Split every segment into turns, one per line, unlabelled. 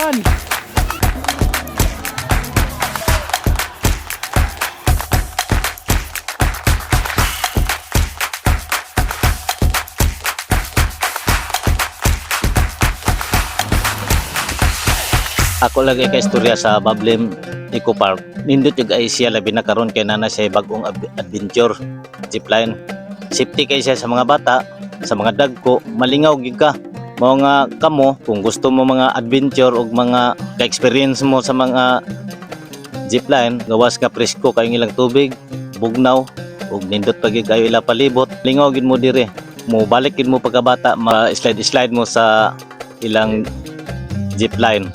yan.
Ako lagi ka istorya sa Bablim Eco Park. Nindot yung ay siya labi na karon kay nana siya bagong adventure zipline. Safety kay siya sa mga bata, sa mga dagko, malingaw gid ka. Mao nga kamo kung gusto mo mga adventure ug mga ka-experience mo sa mga zipline, gawas ka presko kay ilang tubig, bugnaw ug nindot pa gid kayo ila palibot. Lingaw gid mo dire. Mo balik gid mo pagkabata, ma-slide mo sa ilang zipline.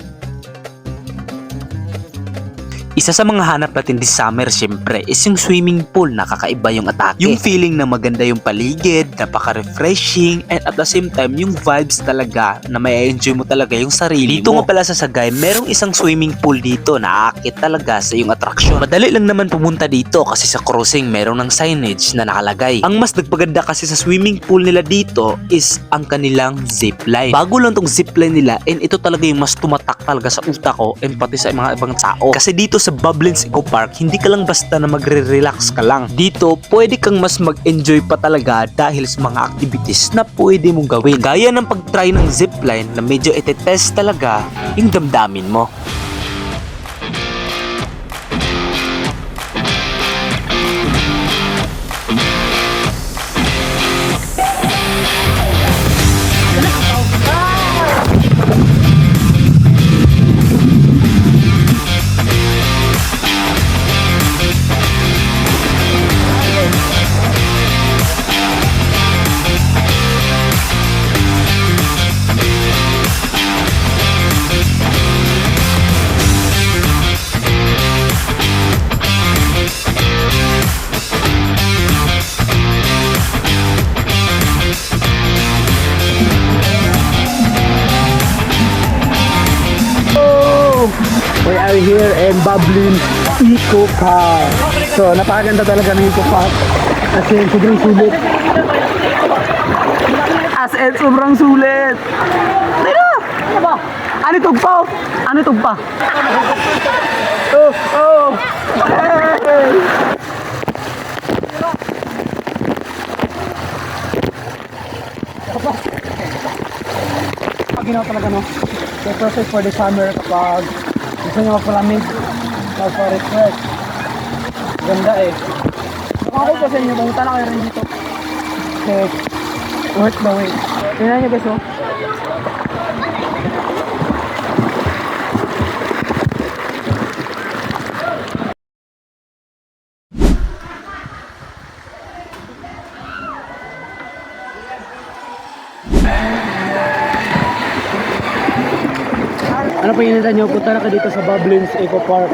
Isa sa mga hanap natin this summer syempre is yung swimming pool. Nakakaiba yung atake. Yung feeling na maganda yung paligid, napaka-refreshing, and at the same time yung vibes talaga na may enjoy mo talaga yung sarili dito mo. Dito nga pala sa Sagay, merong isang swimming pool dito na aakit talaga sa yung attraction. Madali lang naman pumunta dito kasi sa crossing merong ng signage na nakalagay. Ang mas nagpaganda kasi sa swimming pool nila dito is ang kanilang zipline. Bago lang tong zipline nila, and ito talaga yung mas tumatak talaga sa utak ko and pati sa mga ibang tao. Kasi dito sa Bublins Eco Park, hindi ka lang basta na magre-relax ka lang. Dito, pwede kang mas mag-enjoy pa talaga dahil sa mga activities na pwede mong gawin. Gaya ng pag-try ng zipline na medyo itetest talaga yung damdamin mo.
We are here in Bublins Eco Park. So, napakaganda talaga ng Eco Park. As in, sobrang sulit. As in, sobrang sulit. Tira! Ano ba? Ano tugpa? Ano tugpa? Oh! Oh! Hey! Pag ginawa talaga, no? So, perfect for the summer kapag gusto nyo magpalamig, magpa-refresh. Ganda eh. Kung ako po sa inyo, pumunta na kayo rin dito. Okay. Worth the wait. Tingnan nyo guys, oh. Ano pa initan nyo? Punta na ka dito sa Bublins Eco Park.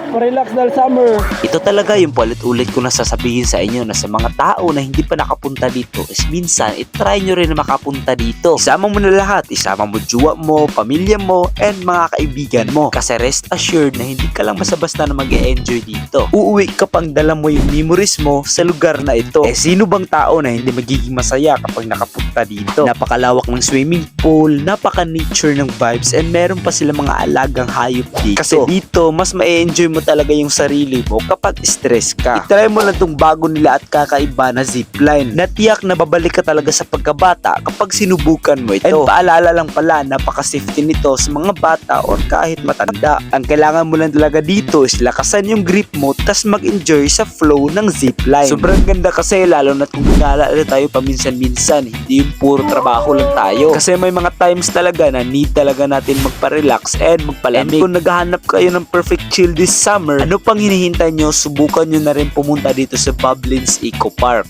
Pa-relax dahil summer.
Ito talaga yung paulit-ulit ko na sasabihin sa inyo na sa mga tao na hindi pa nakapunta dito is minsan itry nyo rin na makapunta dito. Isama mo na lahat. Isama mo jowa mo, pamilya mo, and mga kaibigan mo. Kasi rest assured na hindi ka lang basta-basta na mag-e-enjoy dito. Uuwi ka pang dala mo yung memories mo sa lugar na ito. Eh sino bang tao na hindi magiging masaya kapag nakapunta dito? Napakalawak ng swimming pool, napaka-nature ng vibes, and meron pa sila mga alagang hayop dito. Kasi dito, mas ma-enjoy mo talaga yung sarili mo kapag stress ka. I-try mo lang tong bago nila at kakaiba na zipline. Natiyak na babalik ka talaga sa pagkabata kapag sinubukan mo ito. And paalala lang pala, napaka-safety nito sa mga bata or kahit matanda. Ang kailangan mo lang talaga dito is lakasan yung grip mo tas mag-enjoy sa flow ng zipline. Sobrang ganda kasi lalo na kung gala tayo paminsan-minsan. Hindi yung puro trabaho lang tayo. Kasi may mga times talaga na need talaga natin magpa-relax and magpalamig. And kung naghahanap kayo ng perfect chill this summer, ano pang hinihintay nyo? Subukan nyo na rin pumunta dito sa Bublins Eco Park.